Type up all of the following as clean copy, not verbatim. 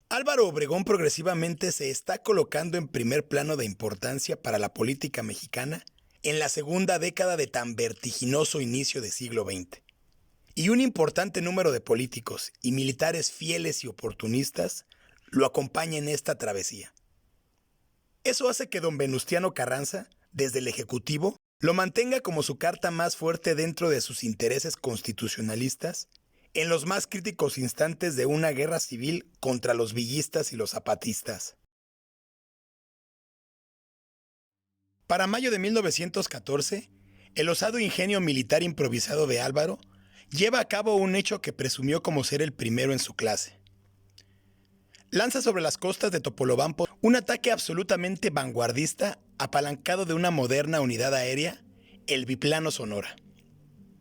Álvaro Obregón progresivamente se está colocando en primer plano de importancia para la política mexicana en la segunda década de tan vertiginoso inicio del siglo XX. Y un importante número de políticos y militares fieles y oportunistas lo acompaña en esta travesía. Eso hace que don Venustiano Carranza, desde el Ejecutivo, lo mantenga como su carta más fuerte dentro de sus intereses constitucionalistas en los más críticos instantes de una guerra civil contra los villistas y los zapatistas. Para mayo de 1914, el osado ingenio militar improvisado de Álvaro lleva a cabo un hecho que presumió como ser el primero en su clase. Lanza sobre las costas de Topolobampo un ataque absolutamente vanguardista apalancado de una moderna unidad aérea, el biplano Sonora.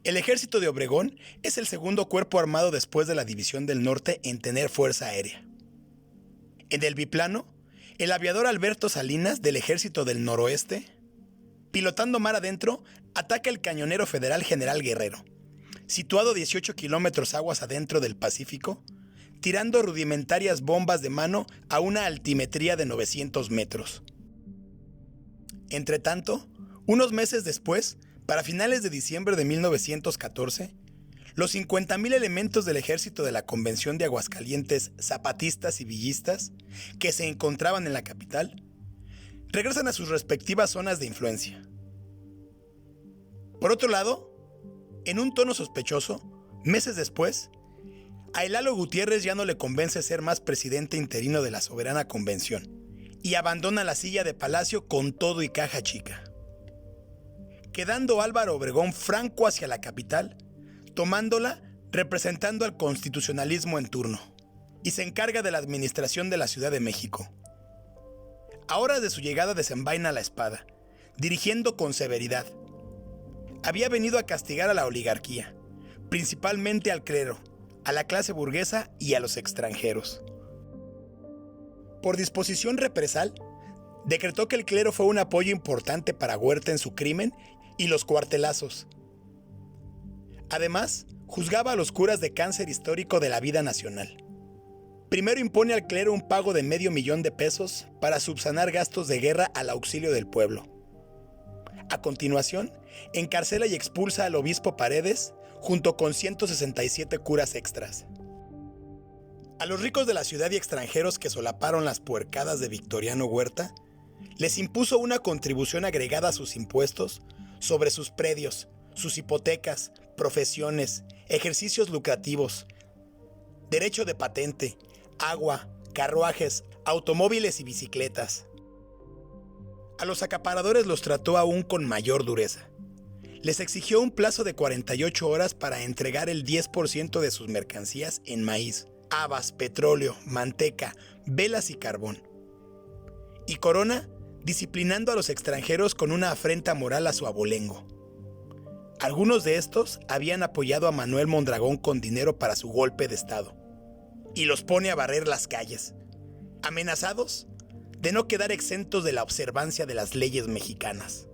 El ejército de Obregón es el segundo cuerpo armado después de la División del Norte en tener fuerza aérea. En el biplano, el aviador Alberto Salinas del Ejército del Noroeste, pilotando mar adentro, ataca el cañonero federal General Guerrero, situado 18 kilómetros aguas adentro del Pacífico, tirando rudimentarias bombas de mano a una altimetría de 900 metros. Entretanto, unos meses después, para finales de diciembre de 1914, los 50,000 elementos del ejército de la Convención de Aguascalientes, zapatistas y villistas, que se encontraban en la capital, regresan a sus respectivas zonas de influencia. Por otro lado, en un tono sospechoso, meses después, a Lalo Gutiérrez ya no le convence ser más presidente interino de la soberana convención y abandona la silla de palacio con todo y caja chica, quedando Álvaro Obregón franco hacia la capital, tomándola representando al constitucionalismo en turno, y se encarga de la administración de la Ciudad de México. A horas de su llegada desenvaina la espada, dirigiendo con severidad. Había venido a castigar a la oligarquía, principalmente al clero, a la clase burguesa y a los extranjeros. Por disposición represal, decretó que el clero fue un apoyo importante para Huerta en su crimen y los cuartelazos. Además, juzgaba a los curas de cáncer histórico de la vida nacional. Primero impone al clero un pago de $500,000 para subsanar gastos de guerra al auxilio del pueblo. A continuación, encarcela y expulsa al obispo Paredes junto con 167 curas extras. A los ricos de la ciudad y extranjeros que solaparon las puercadas de Victoriano Huerta, les impuso una contribución agregada a sus impuestos sobre sus predios, sus hipotecas, profesiones, ejercicios lucrativos, derecho de patente, agua, carruajes, automóviles y bicicletas. A los acaparadores los trató aún con mayor dureza. Les exigió un plazo de 48 horas para entregar el 10% de sus mercancías en maíz, habas, petróleo, manteca, velas y carbón. Y corona disciplinando a los extranjeros con una afrenta moral a su abolengo. Algunos de estos habían apoyado a Manuel Mondragón con dinero para su golpe de estado, y los pone a barrer las calles, amenazados de no quedar exentos de la observancia de las leyes mexicanas.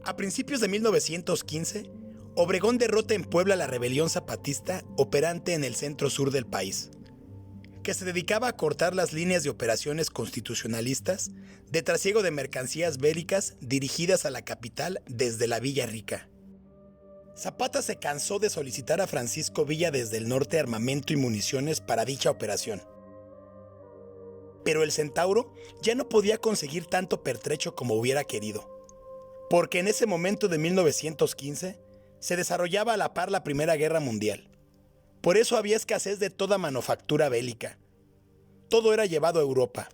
A principios de 1915, Obregón derrota en Puebla la rebelión zapatista operante en el centro-sur del país, que se dedicaba a cortar las líneas de operaciones constitucionalistas de trasiego de mercancías bélicas dirigidas a la capital desde la Villa Rica. Zapata se cansó de solicitar a Francisco Villa desde el norte armamento y municiones para dicha operación. Pero el Centauro ya no podía conseguir tanto pertrecho como hubiera querido, porque en ese momento de 1915 se desarrollaba a la par la Primera Guerra Mundial. Por eso había escasez de toda manufactura bélica. Todo era llevado a Europa.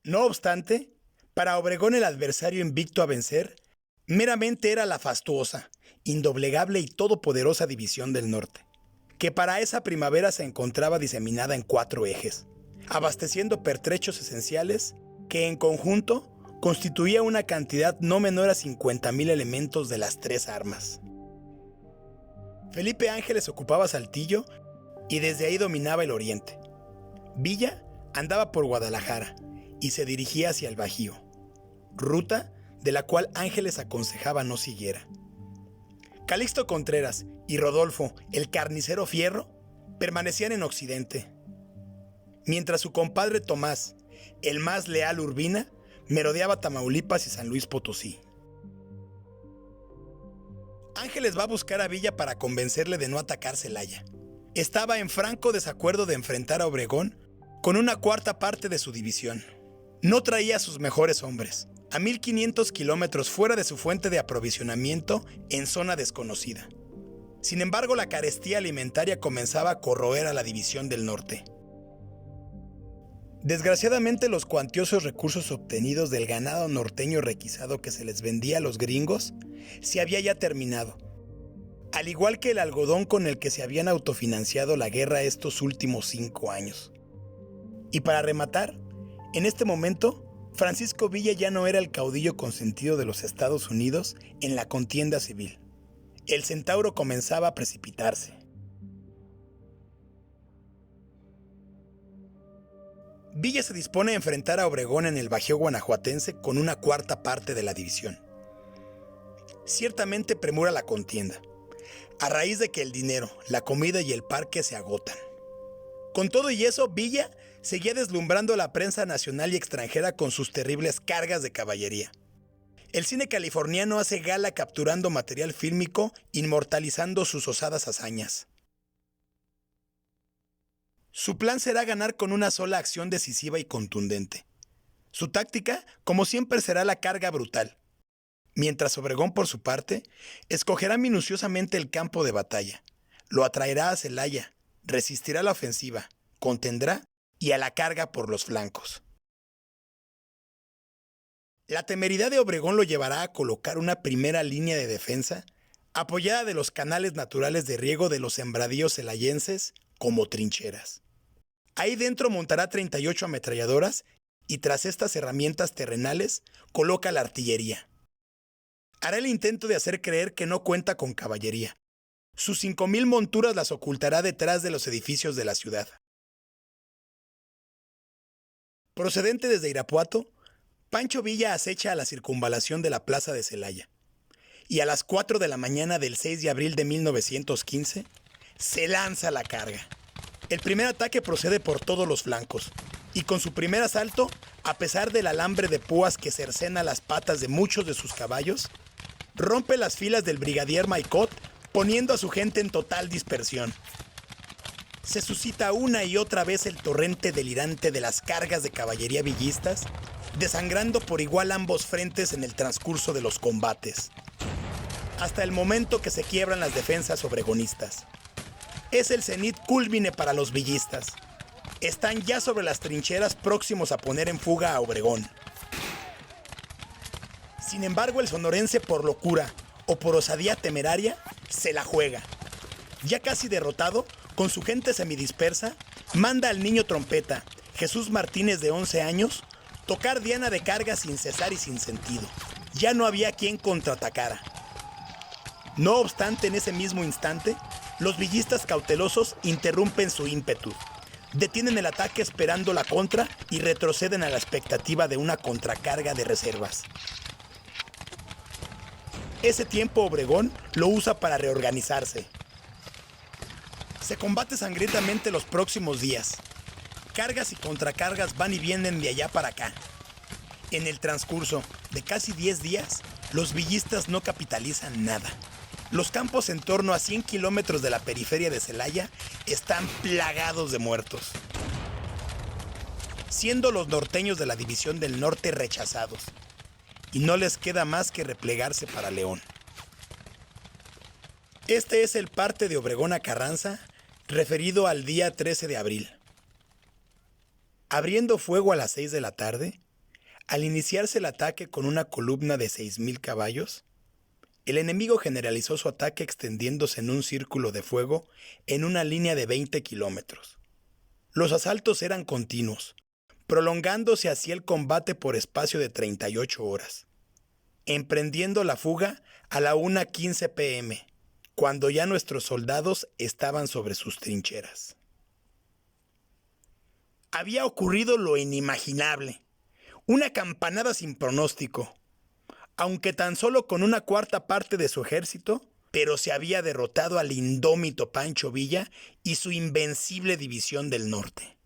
No obstante, para Obregón el adversario invicto a vencer meramente era la fastuosa, indoblegable y todopoderosa División del Norte, que para esa primavera se encontraba diseminada en 4 ejes, abasteciendo pertrechos esenciales que en conjunto constituía una cantidad no menor a 50,000 elementos de las 3 armas. Felipe Ángeles ocupaba Saltillo y desde ahí dominaba el oriente. Villa andaba por Guadalajara y se dirigía hacia el Bajío, ruta de la cual Ángeles aconsejaba no siguiera. Calixto Contreras y Rodolfo, el carnicero Fierro, permanecían en Occidente, mientras su compadre Tomás, el más leal Urbina, merodeaba Tamaulipas y San Luis Potosí. Ángeles va a buscar a Villa para convencerle de no atacar Celaya. Estaba en franco desacuerdo de enfrentar a Obregón con una cuarta parte de su división. No traía a sus mejores hombres, a 1,500 kilómetros fuera de su fuente de aprovisionamiento en zona desconocida. Sin embargo, la carestía alimentaria comenzaba a corroer a la división del norte. Desgraciadamente, los cuantiosos recursos obtenidos del ganado norteño requisado que se les vendía a los gringos se había ya terminado, al igual que el algodón con el que se habían autofinanciado la guerra estos últimos 5 años. Y para rematar, en este momento, Francisco Villa ya no era el caudillo consentido de los Estados Unidos en la contienda civil. El centauro comenzaba a precipitarse. Villa se dispone a enfrentar a Obregón en el Bajío guanajuatense con una cuarta parte de la división. Ciertamente premura la contienda, a raíz de que el dinero, la comida y el parque se agotan. Con todo y eso, Villa seguía deslumbrando a la prensa nacional y extranjera con sus terribles cargas de caballería. El cine californiano hace gala capturando material fílmico, inmortalizando sus osadas hazañas. Su plan será ganar con una sola acción decisiva y contundente. Su táctica, como siempre, será la carga brutal. Mientras Obregón, por su parte, escogerá minuciosamente el campo de batalla. Lo atraerá a Celaya, resistirá la ofensiva, contendrá y a la carga por los flancos. La temeridad de Obregón lo llevará a colocar una primera línea de defensa apoyada de los canales naturales de riego de los sembradíos celayenses como trincheras. Ahí dentro montará 38 ametralladoras y tras estas herramientas terrenales coloca la artillería. Hará el intento de hacer creer que no cuenta con caballería. Sus 5,000 monturas las ocultará detrás de los edificios de la ciudad. Procedente desde Irapuato, Pancho Villa acecha a la circunvalación de la plaza de Celaya. Y a las 4 de la mañana del 6 de abril de 1915, se lanza a la carga. El primer ataque procede por todos los flancos, y con su primer asalto, a pesar del alambre de púas que cercena las patas de muchos de sus caballos, rompe las filas del brigadier Maicot, poniendo a su gente en total dispersión. Se suscita una y otra vez el torrente delirante de las cargas de caballería villistas, desangrando por igual ambos frentes en el transcurso de los combates, hasta el momento que se quiebran las defensas obregonistas. Es el cenit culmine para los villistas. Están ya sobre las trincheras próximos a poner en fuga a Obregón. Sin embargo, el sonorense por locura o por osadía temeraria se la juega. Ya casi derrotado, con su gente semidispersa, manda al niño trompeta, Jesús Martínez de 11 años, tocar diana de carga sin cesar y sin sentido. Ya no había quien contraatacara. No obstante, en ese mismo instante, los villistas cautelosos interrumpen su ímpetu. Detienen el ataque esperando la contra y retroceden a la expectativa de una contracarga de reservas. Ese tiempo Obregón lo usa para reorganizarse. Se combate sangrientamente los próximos días. Cargas y contracargas van y vienen de allá para acá. En el transcurso de casi 10 días, los villistas no capitalizan nada. Los campos en torno a 100 kilómetros de la periferia de Celaya están plagados de muertos, siendo los norteños de la División del Norte rechazados, y no les queda más que replegarse para León. Este es el parte de Obregón a Carranza referido al día 13 de abril. Abriendo fuego a las 6 de la tarde, al iniciarse el ataque con una columna de 6,000 caballos, el enemigo generalizó su ataque extendiéndose en un círculo de fuego en una línea de 20 kilómetros. Los asaltos eran continuos, prolongándose así el combate por espacio de 38 horas, emprendiendo la fuga a la 1:15 p.m., cuando ya nuestros soldados estaban sobre sus trincheras. Había ocurrido lo inimaginable, una campanada sin pronóstico. aunque tan solo con una cuarta parte de su ejército, pero se había derrotado al indómito Pancho Villa y su invencible división del norte.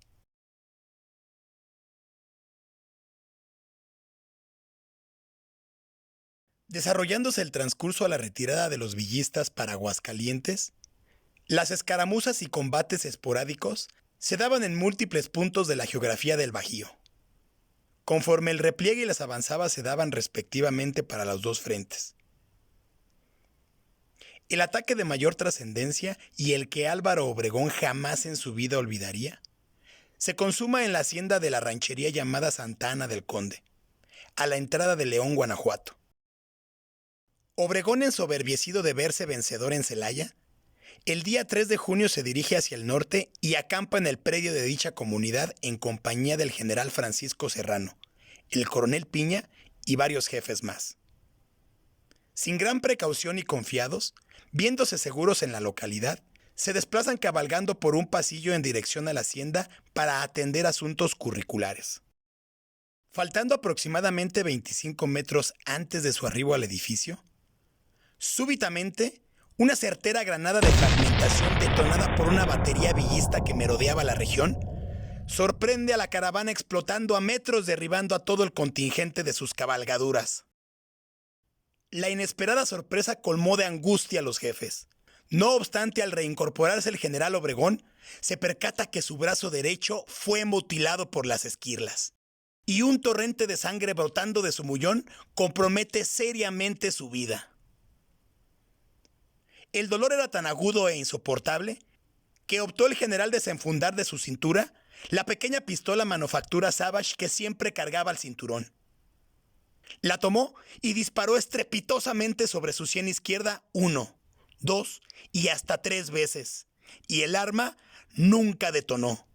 Desarrollándose el transcurso a la retirada de los villistas para Aguascalientes, las escaramuzas y combates esporádicos se daban en múltiples puntos de la geografía del Bajío. Conforme el repliegue y las avanzadas se daban respectivamente para los dos frentes. El ataque de mayor trascendencia y el que Álvaro Obregón jamás en su vida olvidaría, se consuma en la hacienda de la ranchería llamada Santa Ana del Conde, a la entrada de León, Guanajuato. Obregón, ensoberbiecido de verse vencedor en Celaya, el día 3 de junio se dirige hacia el norte y acampa en el predio de dicha comunidad en compañía del general Francisco Serrano, el coronel Piña y varios jefes más. Sin gran precaución y confiados, viéndose seguros en la localidad, se desplazan cabalgando por un pasillo en dirección a la hacienda para atender asuntos curriculares. Faltando aproximadamente 25 metros antes de su arribo al edificio, súbitamente, una certera granada de fragmentación detonada por una batería villista que merodeaba la región, sorprende a la caravana explotando a metros, derribando a todo el contingente de sus cabalgaduras. La inesperada sorpresa colmó de angustia a los jefes. No obstante, al reincorporarse el general Obregón, se percata que su brazo derecho fue mutilado por las esquirlas, y un torrente de sangre brotando de su muñón compromete seriamente su vida. El dolor era tan agudo e insoportable que optó el general desenfundar de su cintura la pequeña pistola manufactura Savage que siempre cargaba al cinturón. La tomó y disparó estrepitosamente sobre su sien izquierda 1, 2 y hasta 3 veces, y el arma nunca detonó.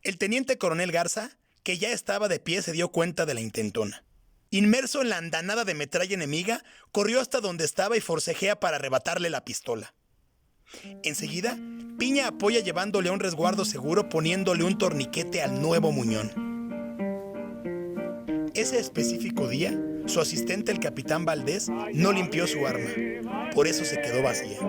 El teniente coronel Garza, que ya estaba de pie, se dio cuenta de la intentona. Inmerso en la andanada de metralla enemiga, corrió hasta donde estaba y forcejea para arrebatarle la pistola. Enseguida, Piña apoya llevándole a un resguardo seguro poniéndole un torniquete al nuevo muñón. Ese específico día, su asistente, el capitán Valdés, no limpió su arma. Por eso se quedó vacía.